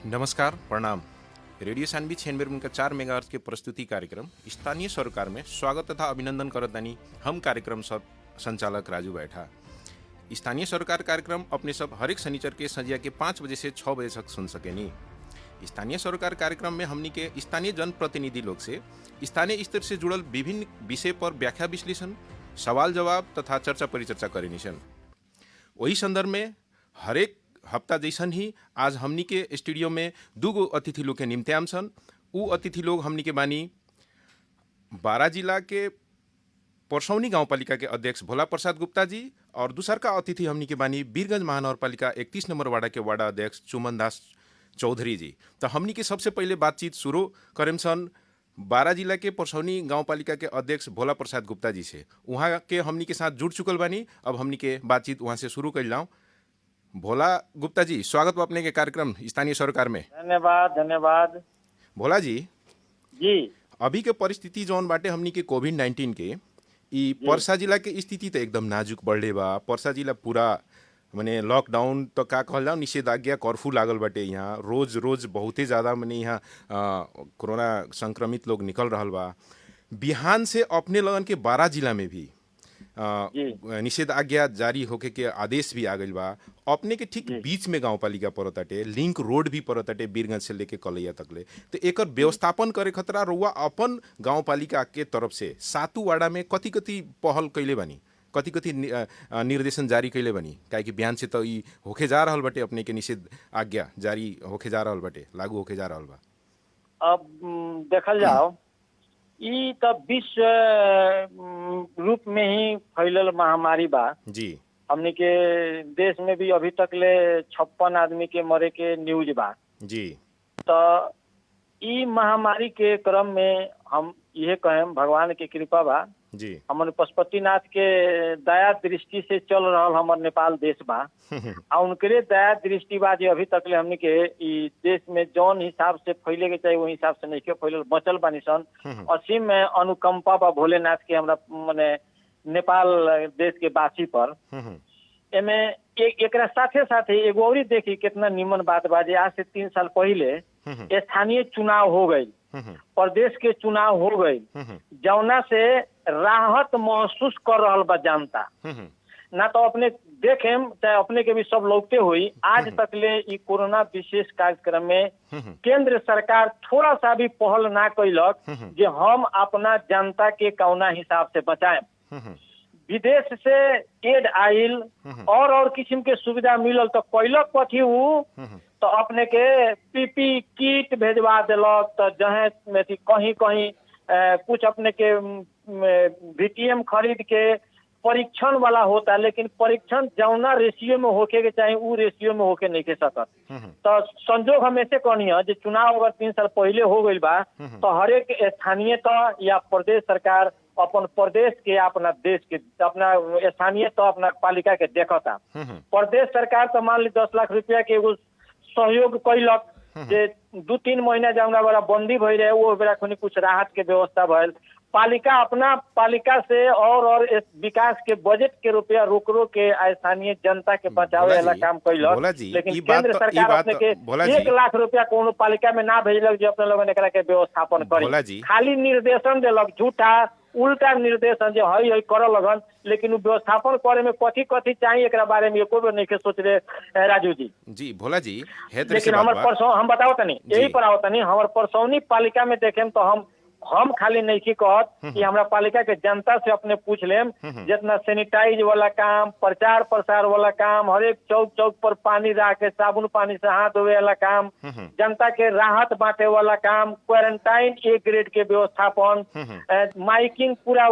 नमस्कार, प्रणाम। Radio Saanvi 96.4 megahertz के प्रस्तुति कार्यक्रम स्थानीय सरोकार में स्वागत तथा अभिनंदन करतानी हम कार्यक्रम सब संचालक राजू बैठा। स्थानीय सरोकार कार्यक्रम अपने सब हर एक शनिचर के संझिया के 5 बजे से 6 बजे तक सुन सकेनी। स्थानीय सरोकार कार्यक्रम में हमनी के स्थानीय जनप्रतिनिधि लोग से स्थानीय स्तर से जुड़ल विभिन्न विषय पर व्याख्या विश्लेषण, सवाल जवाब तथा चर्चा परिचर्चा करेनिसन। वही संदर्भ में हरेक हफ्ता जैसन ही आज हमनी के स्टूडियो में दूगो अतिथि लोग के निम्त्याम सन। उ अतिथि लोग हमनी के बानी बारा जिला के परसौनी गाउँपालिका के अध्यक्ष भोला प्रसाद गुप्ता जी और दूसर का अतिथि हमनी के बानी वीरगंज महानगरपालिका 31 नंबर वार्ड के वार्ड अध्यक्ष चुमन दास चौधरी जी। तो हमनी के सबसे पहले बातचीत शुरू करें सन बारा जिला के परसौनी गाउँपालिका के अध्यक्ष भोला प्रसाद गुप्ता जी से। वहाँ के हमनी के साथ जुड़ चुकल बानी, अब हमनी के बातचीत वहाँ से शुरू कर लाऊं। भोला गुप्ता जी, स्वागत बा अपने के कार्यक्रम स्थानीय सरकार में। धन्यवाद। भोला जी जी, अभी के परिस्थिति जौन बाटे हमनी के कोविड-19 के ई परसा जिला के स्थिति तो एकदम नाजुक बढ़ले बा। परसा जिला पूरा मने लॉकडाउन तो का कहल जाओ निषेधाज्ञा कर्फ्यू लागल बाटे। यहाँ रोज रोज बहुते ज़्यादा मने यहाँ कोरोना संक्रमित लोग निकल रहल बा। बिहान से अपने लगन के 12 जिला में भी निषेधाज्ञा जारी होके के आदेश भी आ गइल बा। अपने के ठीक बीच में गाउँपालिका परताटे, लिंक रोड भी परताटे बीरगंज से लेके कलैया तकले। तो एकर व्यवस्थापन करे खतरा रउआ अपन गाउँपालिका के तरफ से सातु वार्डा में कति कति पहल कैले बानी, कति कति निर्देशन जारी कैले बानी? काहे कि बिहान से तो ई होके जा रहल बाटे, अपने के निषेध आज्ञा जारी होके जा रहल बाटे, लागू होके जा रहल बा। अब देखल जाओ ई तो विश्व रूप में ही फैलल महामारी बा जी। हमनी के देश में भी अभी तक ले 56 आदमी के मरे के न्यूज बा जी। तो ई महामारी के क्रम में हम ये कहें भगवान के कृपा बा जी। हमन पशुपतिनाथ के दया दृष्टि से चल रहल हमर नेपाल देश बा आ उनकरे दया दृष्टि बा जे अभी तक ले हमनी के ई देश में जौन हिसाब से फैले के चाहिए वही हिसाब से नहीं के फैलल बचल बानी सन। असीम में अनुकंपा बा भोलेनाथ के हमरा मने नेपाल देश के वासी पर। एमे एकरा साथे साथे एगो औरी देखी कितना निमन बात बा जे आज से 3 साल पहले स्थानीय चुनाव हो गई, प्रदेश के चुनाव हो गई, जौना से राहत महसूस कर रहल बा जनता। ना तो अपने देखें चाहे अपने के भी सब लोगते हुई आज तक ले ई कोरोना विशेष कार्यक्रम में केंद्र सरकार थोड़ा सा भी पहल ना कैलक जे हम अपना जनता के कौना हिसाब से बचाएं। विदेश से एड आइल और किस्म के सुविधा मिलल तो कैलक कथी उ तो अपने के पीपी किट भेजवा दिलक। तो जहाँ कहीं कहीं कुछ अपने के वीटीएम खरीद के परीक्षण वाला होता, लेकिन परीक्षण जौना रेशियो में होके के चाहिए उ रेशियो में होके नहीं के सकत। तो संजोग हम ऐसे कहनी है जो चुनाव अगर 3 साल पहले हो गई बा तो हर एक स्थानीय तो या प्रदेश सरकार अपन प्रदेश के अपना देश के अपना स्थानीय तो अपना पालिका के देखता। प्रदेश सरकार तो मान ली 10 लाख रुपया के एगो सहयोग कैलक जे 2-3 महीना जौना वाला बंदी भई रहे वो बेरा कुछ राहत के व्यवस्था भइल। पालिका अपना पालिका से और विकास के बजट के रुपया रोक के स्थानीय जनता के बचावे वाला काम कैलक। लेकिन केंद्र सरकार अपने के 1 लाख रुपया कोनो पालिका में ना भेजलक जो अपने लोगन एकरा के व्यवस्थापन करी, खाली निर्देशन देलक, झूठा उल्टा निर्देशन जो हई कर लगन। लेकिन व्यवस्थापन करे में कथी कथी चाहिए एकरा बारे में एको बेर नहीं के सोच रहे राजू जी। जी भोला जी, लेकिन हम बताओ तनी यही पर आओ तनी हमार परसौनी पालिका में देखें तो हम खाली नहीं की कहत कि हमरा पालिका के जनता से अपने पूछ लेम जितना सैनिटाइज वाला काम, प्रचार प्रसार वाला काम, हर एक चौक चौक पर पानी रख के साबुन पानी से हाथ धोवे वाला काम, जनता के राहत बांटे वाला काम, क्वारंटाइन ए ग्रेड के व्यवस्थापन, माइकिंग पूरा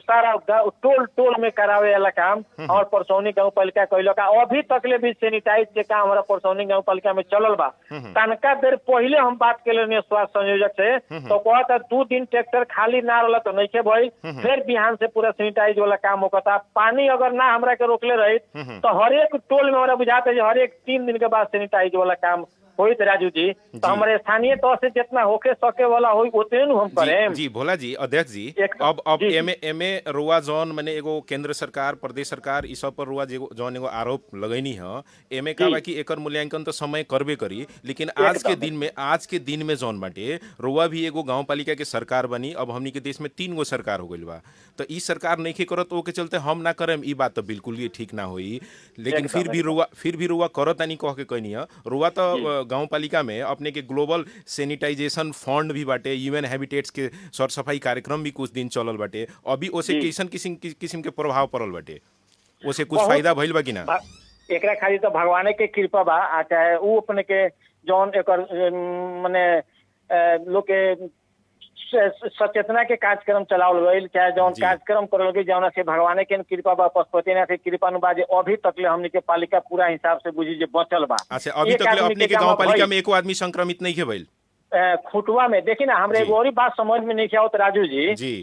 सारा टोल टोल में करावे वाला काम और परसौनी गाँव पालिका कैलक। अभी तकले भी सैनिटाइज के काम हमारा परसौनी गाँव पालिका में चलल बा। तनका देर पहले हम बात के स्वास्थ्य संयोजक से तो कहता 2 दिन ट्रैक्टर खाली ना रहला तो नहीं के भाई फिर बिहान से पूरा सैनिटाइज वाला काम होता। पानी अगर ना हमरा के रोकले रही तो हर एक टोल में हमरा बुझाता है हर एक 3 दिन के बाद सैनिटाइज वाला काम होई तो राजू जी तो हमारे स्थानीय तौर से जितना होके सके वाला होई उतने नु हम करें। जी भोला जी, अध्यक्ष जी, अब जी जी एमे एमे रुआ जौन मने एगो केंद्र सरकार प्रदेश सरकार ई सब पर रुआ जौन एगो आरोप लगैनी ह, एमे का जी बा कि एकर मूल्यांकन तो समय करबे करी, लेकिन एकदम आज के दिन में जौन बाटे रुआ भी एगो गांव पालिका के सरकार बनी। अब हमनी के देश में 3 गो सरकार हो गइल बा, तो ई सरकार नइखे करत ओके चलते हम ना करेम, ई बात तो बिल्कुल ही ठीक ना होई। लेकिन एकदम एकदम फिर भी रुआ करत तानी कह के कहनी है। रुआ तो जी गांव पालिका में अपने के ग्लोबल सैनिटाइजेशन फंड भी बाटे, यूएन हैबिटेट्स के सर सफाई कार्यक्रम भी कुछ दिन चलल बाटे, अभी ओसे जी कैसन किस्म के प्रभाव पड़ल बाटे, ओसे कुछ बहुत फायदा भइल बा कि ना? एकरा खाली तो भगवाने के कृपा बा आ चाहे ऊ अपने के जौन एकर मने लोग के सचेतना के कार्यक्रम चलावल गईल चाहे जौन जी कार्यक्रम करल गई जौना से भगवाने के कृपा बा पशुपतिनाथ के कृपा नु बा जे अभी तक ले हमनी के पालिका पूरा हिसाब से बुझी जे बचल बा। अच्छा, अभी एक तक ले आदमी अपने के के गांव जमा पालिका भइल में एको आदमी संक्रमित नहीं भइल? खुटवा में देखी ना हमरे जी एगो और बात समझ में नहीं आवत राजू जी। जी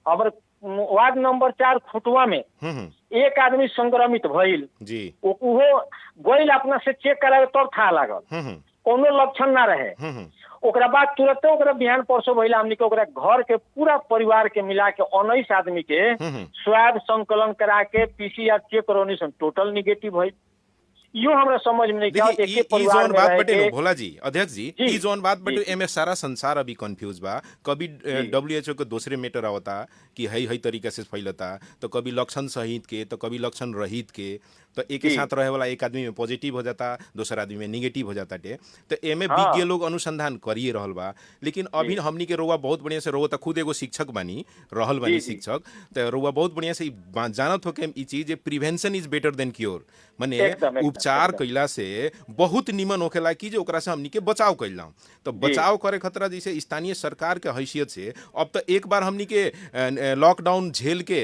हमर वार्ड नंबर 4 खुटवा में एक आदमी संक्रमित भइल, जी उहो गइल अपना से चेक करावे तब था लागल, कोनो लक्षण ना रहे। ओकरा बाद तुरंत ओकरा बिहान परसों भइला हमनी के ओकरा घर के पूरा परिवार के मिला के 19 आदमी के स्वाब संकलन करा के पीसीआर चेक करौनी सन टोटल निगेटिव भइल। यो हमरा समझ में नहीं आवत देखिए एक परिवार जोन में बात रह बटे के। भोला जी, अध्यक्ष जी, जी ई जोन बात बटे जी एमे सारा संसार अभी कंफ्यूज बा। कभी जी डब्ल्यूएचओ के दूसरे मेटर आवता कि हई तरीका से फैलता, तो कभी लक्षण सहित के, तो कभी लक्षण रहित के, तो एक के जी साथ रहे वाला एक आदमी में पॉजिटिव हो जाता, दूसरा आदमी में नेगेटिव हो जाता टे। तो एमे हाँ विज्ञ लोग अनुसंधान करिए रहल बा, लेकिन अभी जी हमनी के रउआ बहुत बढ़िया से, रउआ तो खुद एगो शिक्षक बानी, रहल बानी जी जी शिक्षक, तो रउआ बहुत बढ़िया से जानत हो के ई चीज prevention is better than cure, माने एकदम एकदम उपचार एकदम कइला से बहुत निमन होखेला कि जे ओकरा से हमनी के बचाव कइल जाऊं। तो जी बचाव करे खतरा जैसे स्थानीय सरकार के हैसियत से अब तो एक बार हमनी के लॉकडाउन झेल के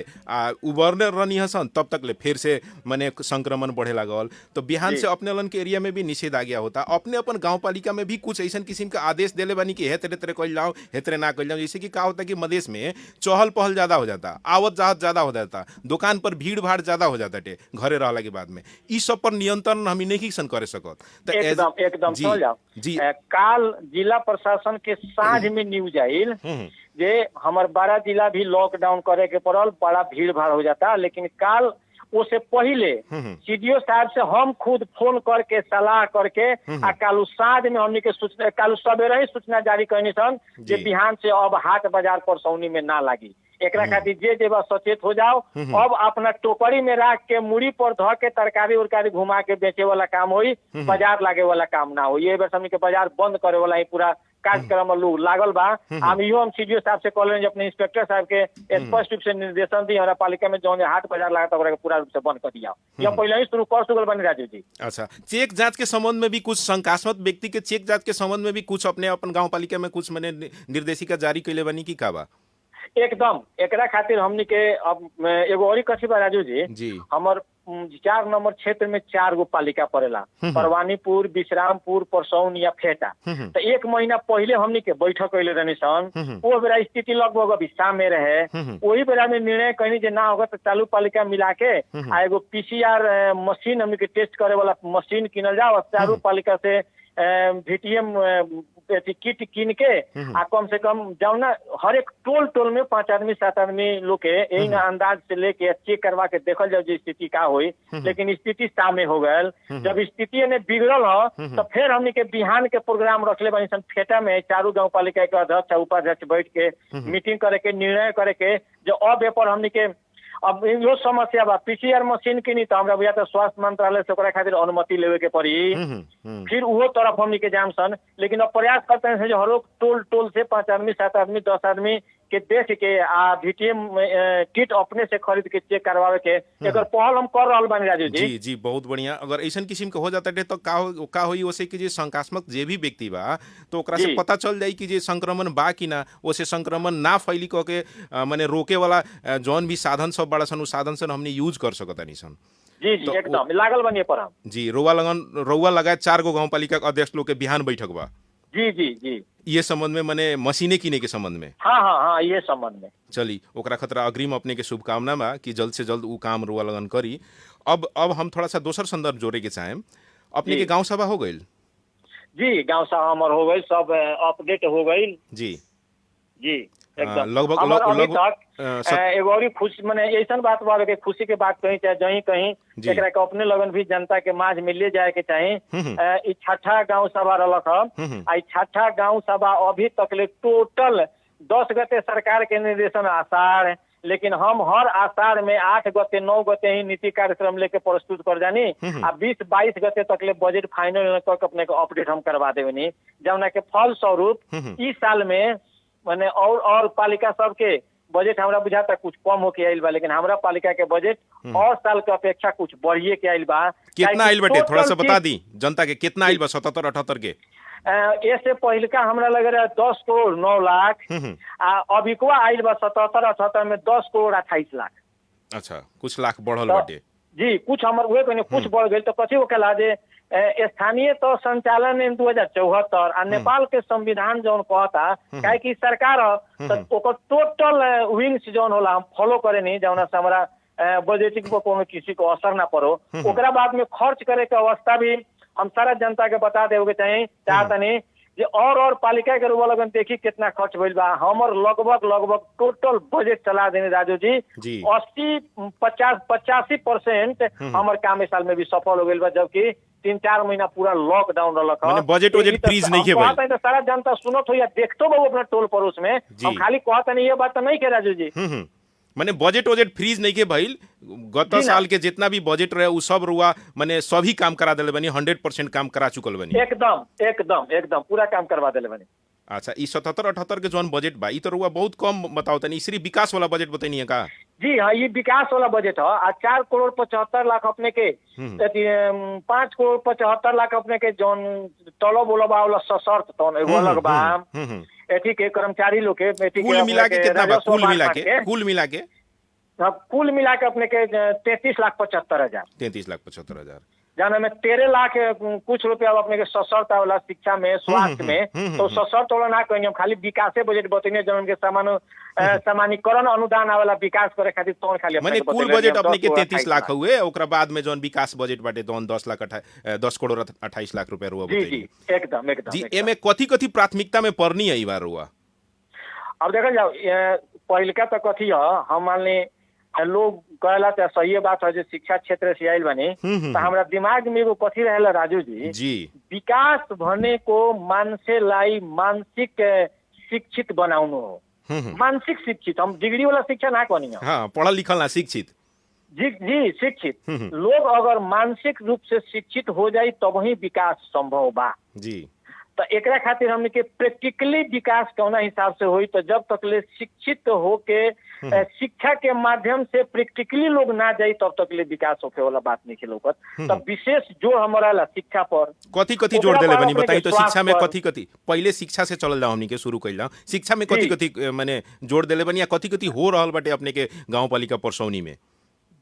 उबरने रहनी हसन, तब तक ले फिर से माने संक्रमण बढ़े लागल। तो बिहान जी से अपने लन के एरिया में भी निषेध आ गया होता, अपने अपन गांव पालिका में भी कुछ ऐसा किस्म का आदेश देले बानी कि हेतरे तेरे कइल जाओ, हेतरे ना कइल जाओ। जैसे कि का होता कि मधेश में चहल पहल ज्यादा हो जाता, आवत जावत ज्यादा हो जाता, दुकान पर भीड़ भाड़ ज्यादा हो जाता टे घरे रहला के बाद में, ई सब पर नियंत्रण हम नहीं सन करे सकत। तो एकदम एकदम जी समझ जाओ। जी काल जिला प्रशासन के साँझ में न्यूज आइल जे हमर बड़ा जिला भी लॉकडाउन करे के पड़ल, बड़ा भीड़ भाड़ हो जाता, लेकिन काल उससे पहले सीडीओ साहब से हम खुद फोन करके सलाह करके आ कालू साँझ में हमनी के सूचना, कालू सवेरे ही सूचना जारी करनी सन जे जी बिहान से अब हाट बाजार पर सौनी में ना लागी। एकरा खातिर जे जेबा सचेत हो जाओ। अब अपना टोकरी में रख के मुड़ी पर धो के तरकारी उरकारी घुमा के बेचे वाला काम होई, बाजार लागे वाला काम ना होई। ये बेर हमनी के बाजार बंद करे वाला ही पूरा कार्यक्रम लोग लागल बा। हम इहो हम सीडीओ साहब से कहले अपने इंस्पेक्टर साहब के स्पष्ट रूप से निर्देशन दी हमारा पालिका में जौन हाट बाजार लागत ओकरा के पूरा रूप से बंद कर दिया। ये पहले ही शुरू कर चुकल बनी राजू जी। अच्छा, चेक जांच के संबंध में भी कुछ शंकास्पद व्यक्ति के चेक जांच के संबंध में भी कुछ अपने अपन गांव पालिका में कुछ मैंने निर्देशिका जारी कैले बनी की का बा? एकदम एकरा खातिर हमनी के अब एगो और कथी बा राजू जी, हमर 4 नंबर क्षेत्र में 4 गो पालिका पड़ेला, परवानीपुर, विश्रामपुर, परसौन या फेटा। तो 1 महीना पहले हमनी के बैठक कैले रहनी सन, वो बेरा स्थिति लगभग अभी सामने रहे। वही बेरा में निर्णय कहनी जे ना होगा तो चालू पालिका मिला के आ एगो पीसीआर मशीन हमनी के टेस्ट करे वाला मशीन किनल जाओ, चालू पालिका से वीटीएम किट कीन के आ कम से कम जाओ ना हर एक टोल टोल में 5 आदमी 7 आदमी लोग के यही ना अंदाज से लेके चेक करवा के देखल जाओ जो स्थिति का हुई। लेकिन स्थिति सामने हो गए, जब स्थिति ने बिगड़ल हो तो फिर हमनी के बिहान के प्रोग्राम रखले बनी सन फेटा में, चारू गांव पालिका के अध्यक्ष उपाध्यक्ष बैठ के मीटिंग करे के निर्णय करे के जो अब पर हमनी के अब यो समस्या बा पीसीआर मशीन किनी तो हमरा बुझा तो स्वास्थ्य मंत्रालय से ओकरा खातिर अनुमति लेवे के पड़ी, फिर वो तरफ हमनी के जाम सन। लेकिन अब प्रयास करते हैं जो हर टोल टोल से 5 आदमी 7 आदमी 10 आदमी के देख के आ वीटीएम किट अपने से खरीद के चेक करवावे के एकर पहल हम कर रहल बानी राजू जी। जी बहुत बढ़िया। अगर ऐसा किस्म के हो जाता है तो का होई ओसे कि जे शंकास्पद जे भी व्यक्ति बा तो ओकरा से पता चल जाई कि जे संक्रमण बा कि ना, ओसे संक्रमण ना फैली कह के माने रोके वाला जौन भी साधन सब बड़ा सन, उस साधन से हमने यूज कर सकतानी सन। जी जी एकदम लागल बनिए पर हम जी रउआ लगाए 4 गो गांव पालिका के अध्यक्ष लोग के बिहान बैठक बा। जी जी जी ये संबंध में माने मशीने किने के संबंध में। हाँ ये संबंध में चली ओकरा खतरा अग्रिम अपने के शुभकामना बा कि जल्द से जल्द उ काम रुआ लगन करी। अब हम थोड़ा सा दोसर संदर्भ जोड़े के चाहेम। अपने के गांव सभा हो गइल? जी गांव सभा हमर हो गई, सब अपडेट हो गई जी जी एकदम। लगभग हमर अभी तक सत- एगो और खुशी मने ऐसा बात बा के खुशी के बात कहीं चाहे जहीं कहीं जी। एकरा के अपने लगन भी जनता के माझ में ले जाए के चाही। ई छठा गांव सभा रहलक ह, आ ई छठा गांव सभा अभी तक ले टोटल 10 गते सरकार के निर्देशन आषाढ़, लेकिन हम हर आषाढ़ में 8 गते 9 गते ही नीति कार्यक्रम लेके प्रस्तुत कर जानी, आ 20-22 गते तक ले बजट फाइनल तक अपने को अपडेट हम करवा देवनी, जौना के फल स्वरूप इस साल में माने और पालिका सबके बजट हमरा बुझाता कुछ कम होके आइल बा, लेकिन हमरा पालिका के बजट और साल के अपेक्षा कुछ बढ़िए के आइल बा। कितना आइल बटे थोड़ा सा बता दी जनता के, कितना आइल बा 77-78 के? ऐसे पहिलका हमरा लगे रहा 10 करोड़ 9 लाख, आ अभिकवा आइल बा 77-78 में 10 करोड़ 28 लाख। अच्छा, कुछ लाख बढ़ल बटे जी, कुछ हमर उहे कने कुछ बढ़ गई तो कथी होकेला जे स्थानीय तो संचालन इन 2074 आ नेपाल के संविधान जौन कहता, काहे कि सरकार तो ओकर टोटल विंग्स जौन होला हम फॉलो करे नहीं, जौना से हमरा बजटिंग पर कोनो किसी को असर ना पड़ो। ओकरा बाद में खर्च करे के अवस्था भी हम सारा जनता के बता देवे के चाहिए चाहतनी जे और पालिका के रूप लगन देखी कितना खर्च भइल बा। हमर लगभग टोटल बजट चला देने राजू जी 85% हमर काम इस साल में भी सफल हो गइल बा, जबकि 3-4 महीना पूरा लॉकडाउन रहलक। माने बजट फ्रीज नहीं के भाई, तो सारा जनता सुनत हो या देखतो बा अपना टोल पड़ोस में, हम खाली कहता नहीं ये बात नहीं के राजू जी। माने बजट फ्रीज नहीं के भइल, गत साल के जितना भी बजट रहे उ सब रुआ माने सभी काम करा देले बनी, 100% काम करा चुकल बनी, एकदम पूरा काम करवा देले बनी। अच्छा, ई 77-78 के जौन बजट बा ई तो रुआ बहुत कम बताओ तनी, सिर्फ विकास वाला बजट बताइए का? जी हाँ, ये विकास वाला बजट है। आ 4 करोड़ 75 लाख अपने के 5 करोड़ 75 लाख अपने के जौन तलब बोलबा वाला सशर्त तौन एगो अलग बा। एठी के कर्मचारी लोग के कुल मिला के कितना बा? कुल मिला के अपने के 33,75,000 33,75,000 जाना में 13 लाख कुछ रुपया अपने के सशर्त वाला शिक्षा में, स्वास्थ्य में, तो सशर्त वाला ना कहीं हम खाली विकासे बजट बतइने, जौन के सामान्यकरण अनुदान वाला विकास करे खातिर तौन खाली माने कुल बजट अपने के 33 लाख हुए, ओकरा बाद में जौन विकास बजट बाटे तौन 10 करोड़ 28 लाख रुपया रुआ बताइए। जी एकदम जी, एमे कथी प्राथमिकता में पड़नी है ई बार रुआ? अब देखल जाओ, पहिलका तो कथी है, हम मान ली लोग कहला तो सही बात है जो शिक्षा क्षेत्र से आइल बनी, तो हमारा दिमाग में एगो कथी रहेला राजू जी, विकास भने को मानसे लाई मानसिक शिक्षित बनाउनु हो। मानसिक शिक्षित, हम डिग्री वाला शिक्षा ना कहनी, हाँ, पढ़ल लिखल ना, शिक्षित जी शिक्षित लोग अगर मानसिक रूप से शिक्षित हो जाए तब ही विकास संभव बा जी। तो एकरा खातिर हमने के प्रैक्टिकली विकास कौना हिसाब से होई, तो जब तक ले शिक्षित होके शिक्षा के माध्यम से प्रैक्टिकली लोग ना जाई तब तक ले विकास होके वाला बात नहीं खेलोकत। तो विशेष जोर हमारा ला शिक्षा पर कथी जोड़ देले बनी बताई तो? शिक्षा में कथी पहले शिक्षा से चलल जाओ हमनी के शुरू कइला, शिक्षा में कथी माने जोड़ देले बनी या कथी हो रहल बाटे अपने के गांव पालिका परसौनी में?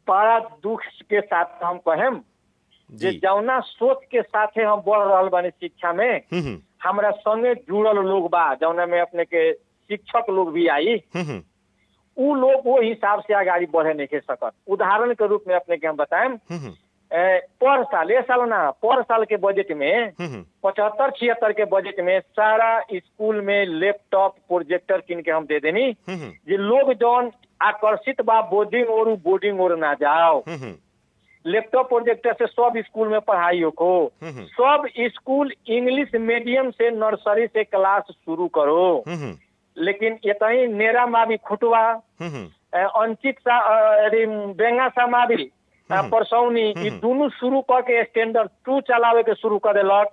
बड़ा दुख के साथ हम कहेम जे जौना सोच के साथे हम बढ़ रहल बानी शिक्षा में, हमरा संगे जुड़ल लोग बा जौना में अपने के शिक्षक लोग भी आई, उ लोग वो हिसाब से आगे बढ़े नहीं के सकत। उदाहरण के रूप में अपने के हम बताएं, पर साल ये साल ना पर साल के बजट में 75-76 के बजट में सारा स्कूल में लैपटॉप प्रोजेक्टर किन के हम दे देनी, जे लोग जौन आकर्षित बा बोर्डिंग और ना जाओ, लैपटॉप प्रोजेक्टर से सब स्कूल में पढ़ाई हो, सब स्कूल इंग्लिश मीडियम से नर्सरी से क्लास शुरू करो। लेकिन इतनी नेरा मावी खुटवा अंकित बेंगा समावी परसौनी ये दोनों शुरू करके स्टैंडर्ड 2 चलावे के शुरू कर देलक,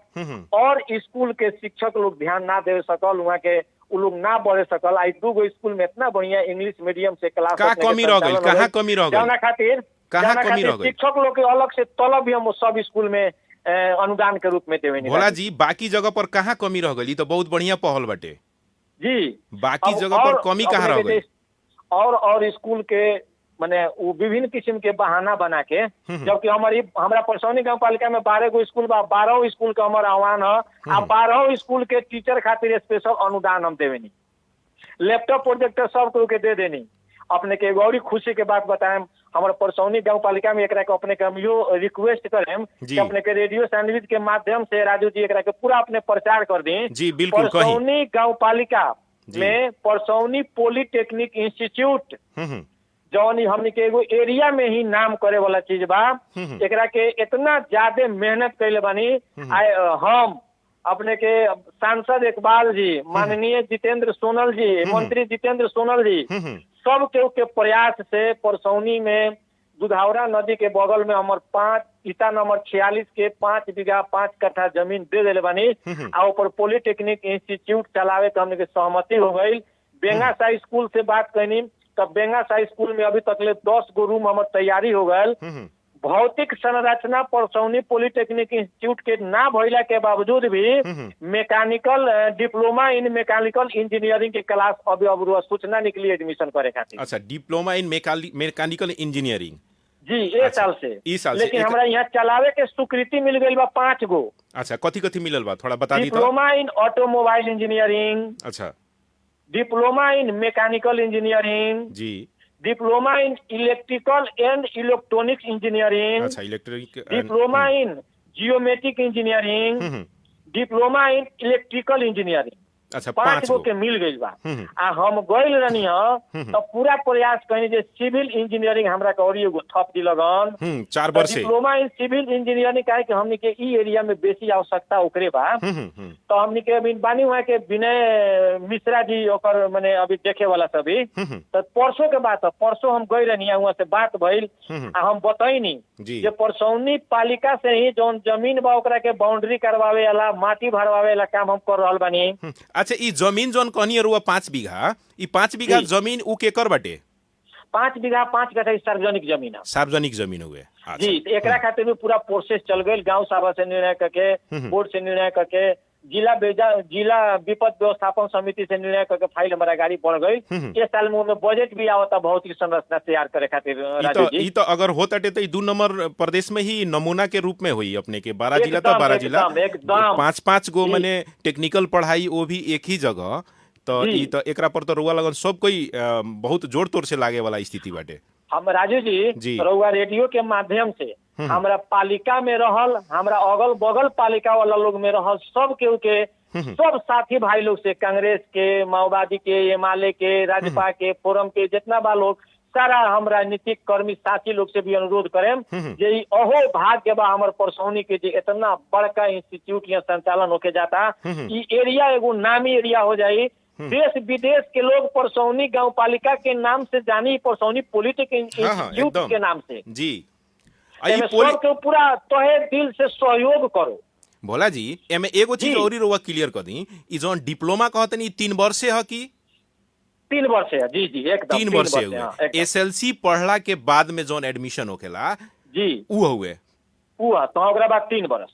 और स्कूल के शिक्षक लोग ध्यान ना दे सकल, वहाँ के उ लोग ना बढ़े सकल। आई 2 स्कूल में इतना बढ़िया इंग्लिश मीडियम से क्लास कहाँ कमी रह गई खातिर शिक्षक लोग के अलग से तलब भी हम सब स्कूल में अनुदान के रूप में देवे। भोला जी, बाकी जगह पर कहाँ कमी रह गई? तो बहुत बढ़िया पहल बाटे जी, बाकी जगह पर कमी कहाँ रह गई? और स्कूल के माने वो विभिन्न किस्म के बहाना बना के, जबकि हमारा परसौनी गांव पालिका में 12 गो स्कूल बा, 12 स्कूल का हमारा आह्वान है, आ 12 स्कूल के टीचर खातिर स्पेशल अनुदान हम देवेनी, लैपटॉप प्रोजेक्टर सब के दे देनी। अपने के गौरी खुशी के बात बताएं, हमारे परसौनी गाँव पालिका में एकरा के अपने के हम यो रिक्वेस्ट करें कि अपने के रेडियो सैंडविच के माध्यम से राजू जी एकरा के पूरा अपने प्रचार कर दें। जी बिल्कुल कहीं परसौनी गाँव पालिका में परसौनी पॉलिटेक्निक इंस्टीट्यूट जौन हमनी के एगो एरिया में ही नाम करे वाला चीज बा, एकरा के इतना ज्यादा मेहनत कैले बानी। हम अपने के सांसद इकबाल जी, माननीय जितेंद्र सोनल जी, मंत्री जितेंद्र सोनल जी, सब के प्रयास से परसौनी में दुधावरा नदी के बगल में हमार 5 ईटा नंबर 46 के 5 बीघा 5 कट्ठा जमीन दे दिले बानी। आ ऊपर पॉलिटेक्निक इंस्टीट्यूट चलावे के हमने के सहमति हो गई। बेंगासा स्कूल से बात कैनी, तब बेंगासा स्कूल में अभी तक ले 10 गो रूम हमार तैयारी हो गए। भौतिक संरचना परसौनी पॉलिटेक्निक इंस्टीट्यूट के ना भइला के बावजूद भी mechanical diploma in mechanical engineering के क्लास अभी अब सूचना निकली एडमिशन करे खातिर। अच्छा, डिप्लोमा इन मैकेनिकल इंजीनियरिंग जी ए साल से, लेकिन हमरा यहाँ चलावे के स्वीकृति मिल गई बा 5 गो। अच्छा, कथी मिलल बा थोड़ा बता दी। डिप्लोमा इन ऑटोमोबाइल इंजीनियरिंग, अच्छा, डिप्लोमा इन मैकेनिकल इंजीनियरिंग जी, diploma in electrical and electronics engineering, अच्छा, electric, diploma in geometric engineering, diploma in electrical engineering. अच्छा, 5 गो के मिल गई बा। आ हम गइल रहनी तो पूरा प्रयास कहीं जे सिविल इंजीनियरिंग हमरा के और एगो थप दी लगन 4 वर्ष से। डिप्लोमा इन सिविल इंजीनियरिंग काहे कि हमनी के ई एरिया में बेसी आवश्यकता ओकरे बा। तो हमनी के अभी बानी हुआ के विनय मिश्रा जी ओकर माने अभी देखे वाला सभी। तो परसों के बात है, परसों हम गई रहनी हुआ से बात भइल आ हम बताइनी जे परसौनी पालिका से ही जौन जमीन बा ओकरा के बाउंड्री करवावे वाला, माटी भरवावे वाला काम हम कर रहल बानी। अच्छा, ई जमीन जौन कहनी रुआ 5 बीघा, ई 5 बीघा जमीन उ केकर बाटे? 5 बीघा 5 कट्ठा सार्वजनिक जमीन है। सार्वजनिक जमीन हुए जी। एकरा खातिर भी पूरा प्रोसेस चल गई, गांव सभा से निर्णय करके, बोर्ड से निर्णय करके, जिला विपद व्यवस्थापन समिति से निर्णय करके फाइल हमारा गाड़ी बढ़ गई। इस साल में बजट भी आवता भौतिक संरचना तैयार करे खातिर। राजू जी, ई तो अगर होता तो 2 नंबर प्रदेश में ही नमूना के रूप में हुई अपने के 12 जिला तो 12 जिला 5 गो माने टेक्निकल पढ़ाई वो भी एक ही जगह। तो ई तो एकरा पर तो रुआ लगन सब कोई बहुत जोर तोड़ से लागे वाला स्थिति बाटे। हम राजू जी रउआ रेडियो के माध्यम से हमरा पालिका में रहल, हमरा अगल बगल पालिका वाला लोग में रहल, सब के सब साथी भाई लोग से, कांग्रेस के, माओवादी के, एमआलए के, राजपा के, फोरम के जितना बा लोग, सारा हम राजनीतिक कर्मी साथी लोग से भी अनुरोध करें जे अहो भाग्य बा हमर परसौनी के जे इतना बड़का इंस्टीट्यूट यहाँ संचालन होके जाता। ई एरिया एगो नामी एरिया हो जाई, देश विदेश के लोग परसौनी गांव पालिका के नाम से जानी, परसौनी पॉलिटेक्निक इंस्टीट्यूट के नाम से जी। सबके पूरा तहे दिल से सहयोग करो। भोला जी, एमे एगो चीज और रुआ क्लियर कर दी, ई जोन डिप्लोमा कहतनी 3 वर्ष है कि 3 वर्ष है? जी जी, एकदम 3 वर्ष हुए। एसएलसी पढ़ला के बाद में जोन एडमिशन होखेला जी उ हुए तो ओकरा बाद 3 वर्ष,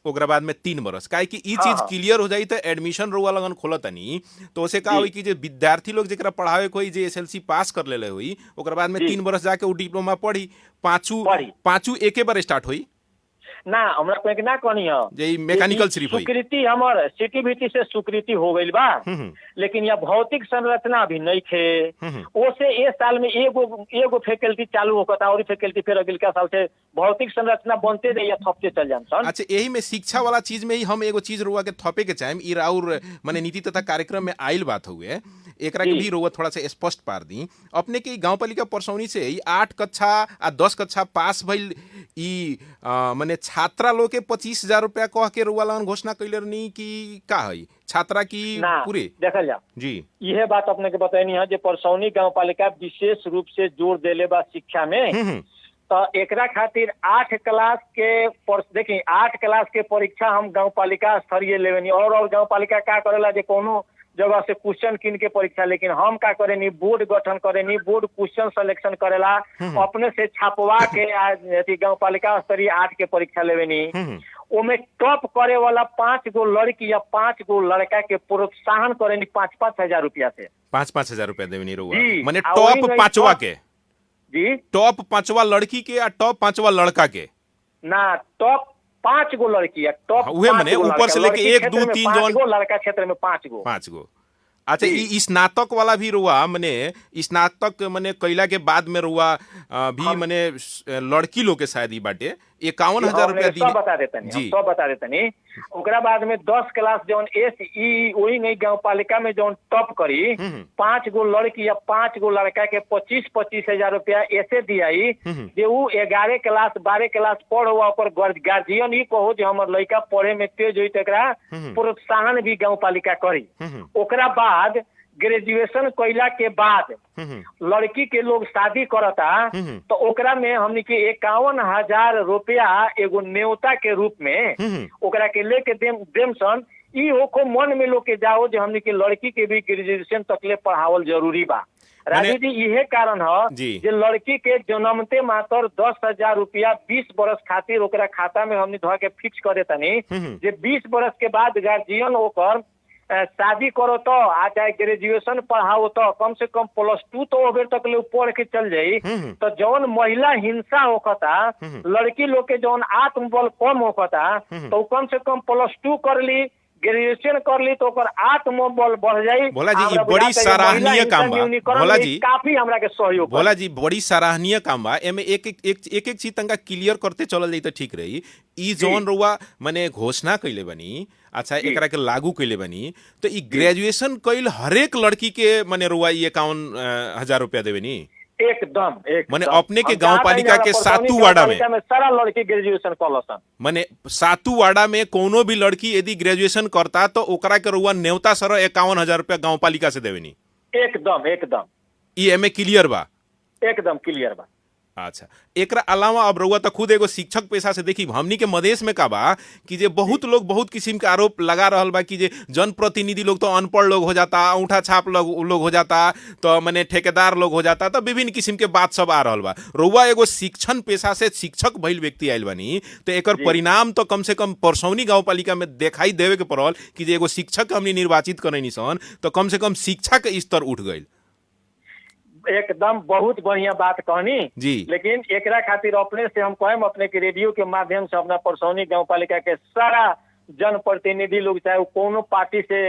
ओकरा बाद में 3 वर्ष। काहे कि ई चीज क्लियर हो जाई तो एडमिशन रुआ लगन खोलतनी तो उसे का होई कि जे विद्यार्थी लोग जेकरा पढ़ावे कोई जे एसएलसी पास कर लेले हुई ओकरा बाद में 3 वर्ष जाके उ डिप्लोमा पढ़ी, पांचू एके बार स्टार्ट हुई ना। हमरा कोई ना कहनी है जे मैकेनिकल सिर्फ हुई। स्वीकृति हमर सीटीबीटी से स्वीकृति हो गई बा, लेकिन यह भौतिक संरचना अभी नहीं थे। ओसे ए साल में एगो फैकल्टी चालू होता और फैकल्टी फिर अगला साल से भौतिक संरचना बनते जाइए, थपते चल जान। अच्छा, यही में शिक्षा वाला चीज में ही हम एगो चीज रुआ के थपे के चाहेम, ई राउर माने नीति तथा कार्यक्रम में आइल बात हुए, एकरा के भी रुआ थोड़ा सा स्पष्ट पार दी। अपने के गांव पालिका परसौनी से 8 कक्षा आ 10 कक्षा पास भइल ई माने छात्रा लोग के 25,000 रुपया कह के रुआ लगन घोषणा कैले रहनी कि का है छात्रा की पूरे देखल जा जी। यह बात अपने के बतानी है जे परसौनी गांव पालिका विशेष रूप से जोर देले बा शिक्षा में। तो एकरा खातिर 8 क्लास के देखिए 8 क्लास के परीक्षा हम गांव पालिका स्तरीय लेवनी और गांव पालिका का करेला जे कोनो जगह से क्वेश्चन किन के परीक्षा, लेकिन हम का करेनी बोर्ड गठन करेनी, बोर्ड क्वेश्चन सिलेक्शन करेला, अपने से छापवा के गांव पालिका स्तरीय 8 के परीक्षा लेवेनी। ओमे टॉप करे वाला 5 गो लड़की या 5 गो लड़का के प्रोत्साहन करेनी 5-5 हजार रुपया से। 5-5 हजार रुपया देवेनी रुआ माने टॉप 5वां के जी, टॉप 5वां लड़की के या टॉप 5वां लड़का के ना, टॉप 5 गो लड़की है, टॉप उहे माने ऊपर से लेके 1 2 3 जोन लड़का क्षेत्र में 5 गो। अच्छा, ई स्नातक वाला भी रुआ मने स्नातक मने कैला के बाद में रुआ भी मने लड़की लोग के शायद ई बाटे 51,000 रुपया सब बता देतनी, हम सब बता देतनी। ओकरा बाद में 10 क्लास जौन एसई वही नहीं गांव पालिका में जौन टॉप करी 5 गो लड़की या 5 गो लड़का के 25-25 हजार रुपया ऐसे दियाई जे उ 11 क्लास 12 क्लास पढ़ हुआ ओकर गार्जियन ही कहो जे हमर लड़का पढ़े में तेज होई तकरा प्रोत्साहन भी गांव पालिका करी। ओकरा बाद ग्रेजुएशन कैला के बाद लड़की के लोग शादी करता तो ओकरा में हमनी के 51,000 रुपया एगो न्योता के रूप में ओकरा के लेके देम सन। ई होको मन में लोग के जाओ जो हमनी के लड़की के भी ग्रेजुएशन तकले पढ़ावल जरूरी बा। राजू जी इहे कारण है जे लड़की के जन्मते मात्र 10,000 रुपया 20 बरस खातिर ओकरा खाता में हमनी धो के फिक्स कर देतनी जे 20 बरस के बाद गार्जियन ओकर शादी करो तो आ चाहे ग्रेजुएशन पढ़ाओ तो कम से कम +2 तो ओवर तक ले पढ़ के चल जाई। तो जौन महिला हिंसा होता लड़की लोग के जौन आत्मबल कम होता तो कम से कम +2 कर ली ग्रेजुएशन कर ली तो ओकर आत्मबल बढ़ जाई। भोला जी ई बड़ी सराहनीय काम बा। भोला जी काफी हमरा के सहयोग। भोला जी बड़ी सराहनीय काम बा। एमे एक चीज तंका क्लियर करते चलल जाई तो ठीक रही। ई जोन रुआ माने घोषणा कइले बनी, अच्छा एकरा के लागू कइले बनी तो ई ग्रेजुएशन कइल हरेक लड़की के माने रुआ 51,000 रुपया देवे नी एकदम माने अपने के गांव पालिका के 7 वार्डा में सारा लड़की ग्रेजुएशन कलसन माने 7 वार्डा में कोनो भी लड़की यदि ग्रेजुएशन करता तो ओकरा के रुआ न्योता सर 51,000 रुपया गांव पालिका से देवे नी। एकदम ई एमे क्लियर बा। एकदम क्लियर बा। अच्छा एकरा अलावा अब रउआ तो खुद एगो शिक्षक पेशा से देखी हमनी के मधेश में का बा कि जे बहुत लोग बहुत किस्म के आरोप लगा रहल बा कि जे जनप्रतिनिधि लोग तो अनपढ़ लोग हो जाता, अंगूठा छाप लोग हो जाता, तो माने ठेकेदार लोग हो जाता, तो विभिन्न किस्म के बात सब आ रहल बा। रउआ एगो शिक्षण पेशा से शिक्षक भइल व्यक्ति आइल बानी तो एकर परिणाम तो कम से कम परसौनी गांव पालिका में दिखाई देवे के पड़ल कि जे एगो शिक्षक हमनी निर्वाचित करनी सन तो कम से कम शिक्षा के स्तर उठ गइल। एकदम बहुत बढ़िया बात कहनी जी। लेकिन एकरा खातिर अपने से हम कहें अपने के रेडियो के माध्यम से अपना परसौनी गांव पालिका के सारा जनप्रतिनिधि लोग चाहे कोनो पार्टी से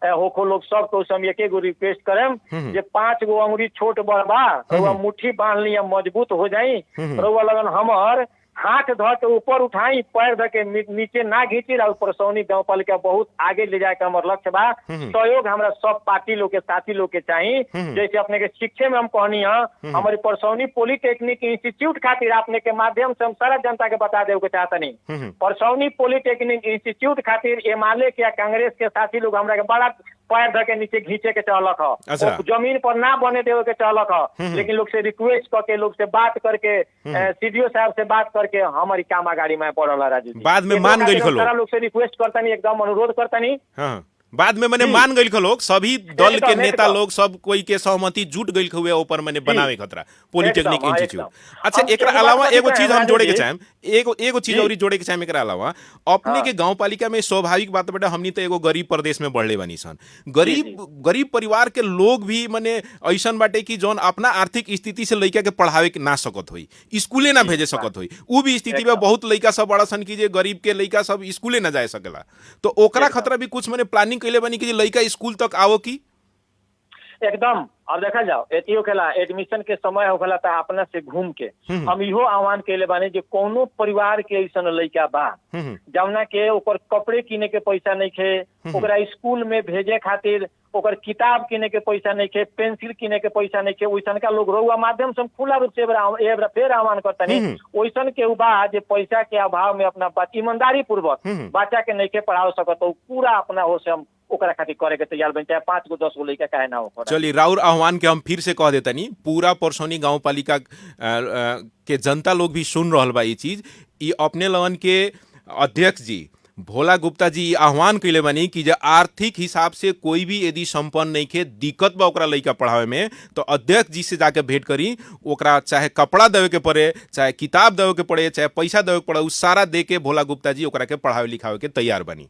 होखो लोग सब तो हम एक गो रिक्वेस्ट करें जे 5 गो अंगुरी छोट बड़ बा रउआ मुट्ठी बांध लिया मजबूत हो जाई रउआ लगन हमर हाथ धो के ऊपर उठाई पैर धो के नीचे ना घींची रहा। परसौनी गांव पालिका बहुत आगे ले जाए के हमार लक्ष्य बा। सहयोग हमरा सब पार्टी लोग के साथी लोग के चाहिए। जैसे अपने के शिक्षे में हम कहनी है हमारी परसौनी पॉलिटेक्निक इंस्टीट्यूट खातिर अपने के माध्यम से हम सारा जनता के बता देव के चाहता नहीं परसौनी पॉलिटेक्निक इंस्टीट्यूट खातिर एमएलए के कांग्रेस के साथी लोग हमरा के बड़ा पैर धके नीचे घींचे के चलक है, जमीन पर ना बने देवे के चलक है, लेकिन लोग से रिक्वेस्ट करके लोग से बात करके सीडीओ साहब से बात करके हमारी काम आगाड़ी में पड़ल। राजू जी बाद में मान गइल खलो लोग से रिक्वेस्ट करता नहीं एकदम अनुरोध करता नहीं बाद में मैंने मान गइल लोग सभी दल के नेता लोग सब कोई के सहमति जुट गइल हुए ऊपर मैंने बनावे खतरा पॉलिटेक्निक इंस्टीट्यूट। अच्छा एकरा अलावा एगो चीज हम जोड़े के चाहेम एगो चीज और जोड़े के चाहेम एकरा अलावा अपने के गांव पालिका में स्वाभाविक बात बेटा हमनी तो एगो गरीब प्रदेश में बढ़ले बनी सन गरीब परिवार के लोग भी माने ऐसन बाटे कि जौन अपना आर्थिक स्थिति से लइका के पढ़ावे के ना सकत होई स्कूले ना भेजे सकत होई उ भी स्थिति में बहुत लइका सब बड़ा सन की जे गरीब के लइका सब स्कूले ना जाए सकेला तो ओकरा खतरा भी कुछ माने प्लानिंग कैले बनी कि लड़का स्कूल तक आओ की एकदम। अब देखा जाओ एतियो खेला एडमिशन के समय होखेला त अपना से घूम के हम इहो आह्वान कैले बानी जे कोनो परिवार के ऐसन लड़का बा जौना के ओकर कपड़े किने के पैसा नहीं खे ओकरा स्कूल में भेजे खातिर ओकर किताब किने के पैसा नहीं खे पेंसिल किने के पैसा नहीं खे वैसन का लोग रहुआ माध्यम से हम खुला रूप से फिर आह्वान करता नहीं वैसन के बा जे पैसा के अभाव में अपना ईमानदारी पूर्वक बच्चा के नहीं के पढ़ा सकत पूरा अपना हो से हम ओकरा खातिर करे के तैयार बन चाहे 5 गो 10 गो लइका काहे ना हो। चलिए राउर आह्वान के हम फिर से कह देता नहीं पूरा परसौनी गांव पालिका के जनता लोग भी सुन रहल बा ये चीज ई अपने लगन के अध्यक्ष जी भोला गुप्ता जी आह्वान कैले बानी कि जे आर्थिक हिसाब से कोई भी यदि संपन्न नहीं के दिक्कत बा ओकरा लइका पढ़ावे में तो अध्यक्ष जी से जाके भेंट करी ओकरा चाहे कपड़ा देवे के पड़े चाहे किताब देवे के पड़े चाहे पैसा देवे के पड़े उ सारा दे के भोला गुप्ता जी ओकरा के पढ़ावे लिखावे के तैयार बनी।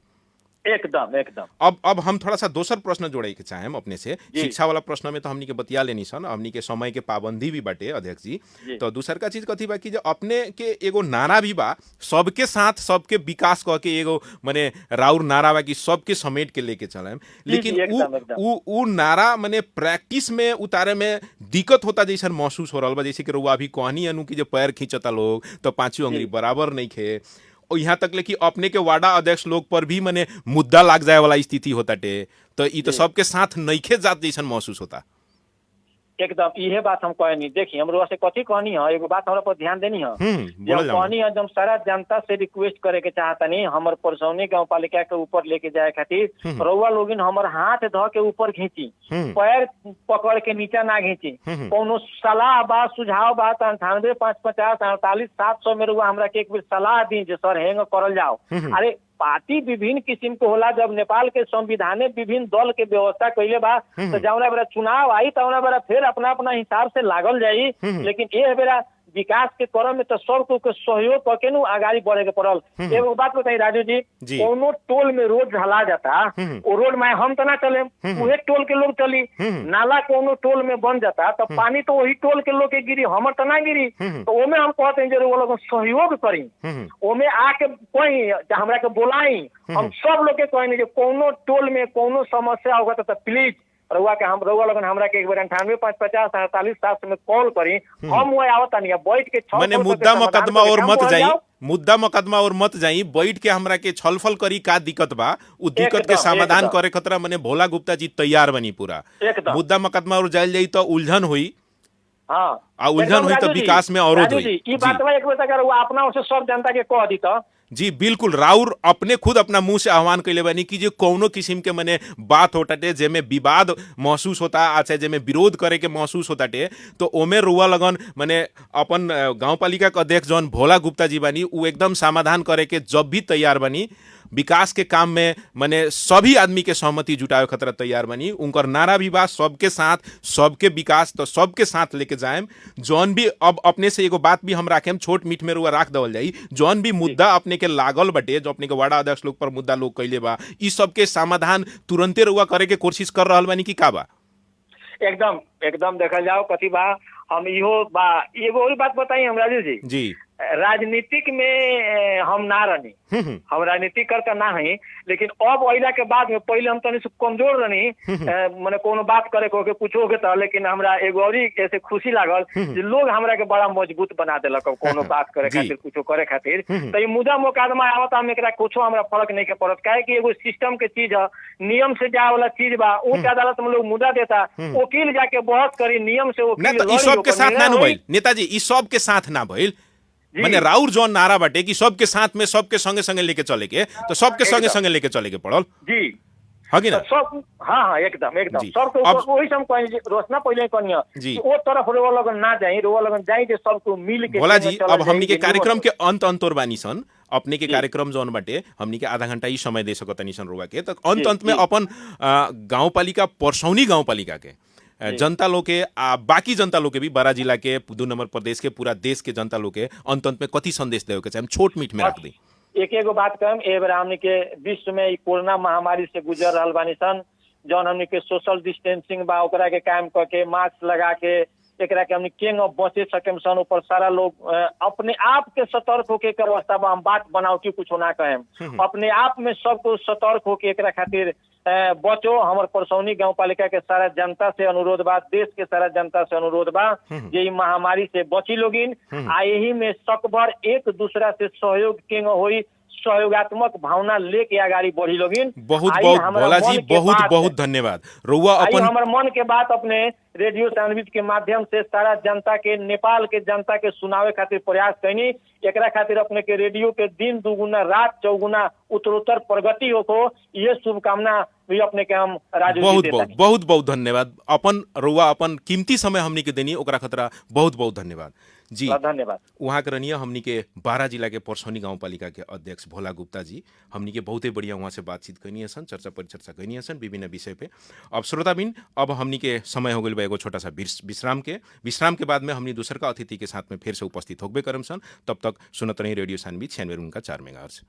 एकदम एकदम। अब हम थोड़ा सा दोसर प्रश्न जोड़े के चाहेम अपने से। जी शिक्षा वाला प्रश्न में तो हमनी के बतिया लेनी सन, हमनी के समय के पाबंदी भी बाटे अध्यक्ष जी। जी तो दूसर का चीज कथी बा कि जो अपने के एगो नारा भी बा, सबके साथ सबके विकास कह के एगो माने राउर नारा बा कि सबके समेट के लेके चलेम, जी लेकिन जी, एकदम एकदम। उ नारा माने प्रैक्टिस में उतारे में दिक्कत होता जैसन महसूस हो रहा बा। जैसे कि रुआ अभी कहनी अनु कि जो पैर खींचता लोग तो पांचों अंगुली जी बराबर नहीं खे, और यहाँ तक ले कि अपने के वार्डा अध्यक्ष लोग पर भी मने मुद्दा लाग जाए वाला स्थिति होता टे, तो ई तो जी सबके साथ नइखे जात जैसन महसूस होता। एकदम इहे बात हम कहनी। देखिए हम से कथी कहनी है, एगो बात हमरा पर ध्यान देनी है। बोला जब जाओ। कहनी है, जब सारा जनता से रिक्वेस्ट करे के चाहतनी हमर परसौनी गांव पालिका के ऊपर लेके जाए खातिर, रउआ लोगिन हमर हाथ ध के ऊपर खींची, पैर पकड़ के नीचा ना खींची। कोनो सलाह बा सुझाव बा तो 98-550-48-700 में रउआ हमरा के एक बेर सलाह दी जे सर हेंग करल जाओ। अरे पार्टी विभिन्न किस्म के होला, जब नेपाल के संविधान विभिन्न दल के व्यवस्था कइले बा तो जौना बेरा चुनाव आई तौना बेरा फिर अपना अपना हिसाब से लागल जाई। लेकिन ए बेरा विकास के क्रम में तो सबको के सहयोग करके नु आगाड़ी बढ़े के पड़ल। एगो बात बताई राजू जी, कोनो टोल में रोड ढला जाता, वो रोड में हम तो ना चले, उहे टोल के लोग चली। नाला कोनो टोल में बन जाता तो पानी तो वही टोल के लोग के गिरी, हमर तो ना गिरी। तो ओमे हम कहते हैं जे वो लोग सहयोग करी, ओमे आके कोई हमरा के बोलाई, हम सब लोग के कहनी जे कोनो टोल में कोनो समस्या होगा तो प्लीज रउआ लगन हमरा के एक बार 98-550-48-700 में कॉल करी, हम वो आवतानी बैठ के माने मुद्दा मुकदमा और मत जाई, मुद्दा मुकदमा और मत जाई, बैठ के हमरा के छलफल करी का दिक्कत बा, उ दिक्कत के समाधान करे खतरा माने भोला गुप्ता जी तैयार बनी पूरा। मुद्दा मुकदमा और जाइल जाई तो उलझन हुई। हाँ आ उलझन हुई तो विकास में अवरोध हुई। ई बात एक बेर अगर वो अपना ओर से सब जनता के कह दी तो जी बिल्कुल, राउर अपने खुद अपना मुंह से आह्वान कैले बानी कि जो कौनो किस्म के मने बात होताटे जेमे विवाद महसूस होता, अच्छा जेमे विरोध करे के महसूस होताटे, तो ओमे रुआ लगन मने अपन गांव पालिका के अध्यक्ष जौन भोला गुप्ता जी बानी उ एकदम समाधान करे के जब भी तैयार बनी। विकास के काम में मने सभी आदमी के सहमति जुटावे खतरा तैयार बनी। उनकर नारा भी बा सबके साथ सबके विकास, तो सबके साथ लेके जाएम। जौन भी अब अपने से एगो बात भी हम राखेम, छोट मीठ में रुआ राख देवल जाई, जौन भी मुद्दा अपने के लागल बटे, जो अपने के वार्ड अध्यक्ष लोग पर मुद्दा लोग कैले बा, ई सबके समाधान तुरंते रुआ करे के कोशिश कर रहल बानी कि का बा? एकदम एकदम देखल जाओ कथी बा, हम इहो बा एगो और बात बताई हम राजू जी। जी राजनीतिक में हम ना रही, हम राजनीति करता ना है, लेकिन अब अइला के बाद में पहले हम तनी से कमजोर रही, माने कोनो बात करे को के कुछो के तो, लेकिन हमरा एगो और ऐसे खुशी लागल जे लोग हमरा के बड़ा मजबूत बना देलक कोनो बात करे खातिर, कुछो करे खातिर। तो ये मुद्दा मुकदमा आवत हम एकरा कुछो हमरा फर्क नहीं के पड़त, काहे कि एगो सिस्टम के चीज है, नियम से जाए वाला चीज बा। उच्च अदालत में लोग मुद्दा देता, वकील जाके बहस करी, नियम से वकील तो ई सब के साथ ना भइल नेताजी, ई सब के साथ ना भइल। माने राउर जौन नारा बाटे कि सबके साथ में सबके संगे संगे लेके चले के, तो सबके संगे संगे लेके चले के पड़ल जी, है कि ना? सब हाँ एकदम एकदम सबको वही सब कहीं रोशना पहले कनिया जी वो तरफ रोवा लगन ना जाई, रोवा लगन जाई जे सबको मिल के। बोला जी, अब हमनी के कार्यक्रम के अंत और बानी सन, अपने के कार्यक्रम जौन बाटे हमनी के आधा घंटा ही समय दे सकतानी सन रोवा के, तो अंत में अपन गांव पालिका परसौनी गांव पालिका के जनता लोग के बाकी जनता लोग के भी, बारा जिला के 2 नंबर प्रदेश के पूरा देश के जनता लोग के अंत में कथी संदेश देवे के चाहे, छोट मीठ में रख दी। एक एगो बात कहम, ए बेर हमनी के विश्व में कोरोना महामारी से गुजर रहल बानी सन, जौन हमनी के सोशल डिस्टेंसिंग बा ओकरा के कायम करके, मास्क लगा के एकरा के हमनी केंग बचे सकेम सन, ऊपर सारा लोग अपने आप के सतर्क होके के अवस्था बा। हम बात बनाओ कि कुछ ना कहेम, अपने आप में सबको सतर्क होके एकरा खातिर बचो। हमर परसौनी गांव पालिका के सारा जनता से अनुरोध बा, देश के सारा जनता से अनुरोध बा जे ई महामारी से बची लोगिन, आ यही में सकभर एक दूसरा से सहयोग केंग होई, सहयोगात्मक भावना लेके आगाड़ी बढ़ी लोगिन। बहुत बहुत भोला जी, बहुत बहुत धन्यवाद। रउआ अपन हमर मन के बात अपने रेडियो सैंडविच के माध्यम से सारा जनता के, नेपाल के जनता के सुनावे खातिर प्रयास कैनी। एकरा खातिर अपने के रेडियो के दिन दुगुना रात चौगुना उत्तरोत्तर प्रगति होको, ये शुभकामना भी अपने के हम राजू बहुत बहुत बहुत बहुत धन्यवाद। अपन रउआ अपन कीमती समय हमनी के देनी, ओकरा खतरा बहुत बहुत धन्यवाद जी। धन्यवाद। वहाँ के रनिया हमनी के बारा जिला के परसौनी गांव पालिका के अध्यक्ष भोला गुप्ता जी, हमनी के बहुते बढ़िया वहाँ से बातचीत करनी सन, चर्चा परिचर्चा करनी सन विभिन्न विषय पे। अब श्रोताबिन, अब हमनी के समय हो गई बा एगो छोटा सा विश्राम के बाद में हमनी दूसर का अतिथि के साथ में फिर से उपस्थित होबे करम सन। तब तक सुनत रही रेडियो सैंडविच 96.4 मेगाहर्ट्ज।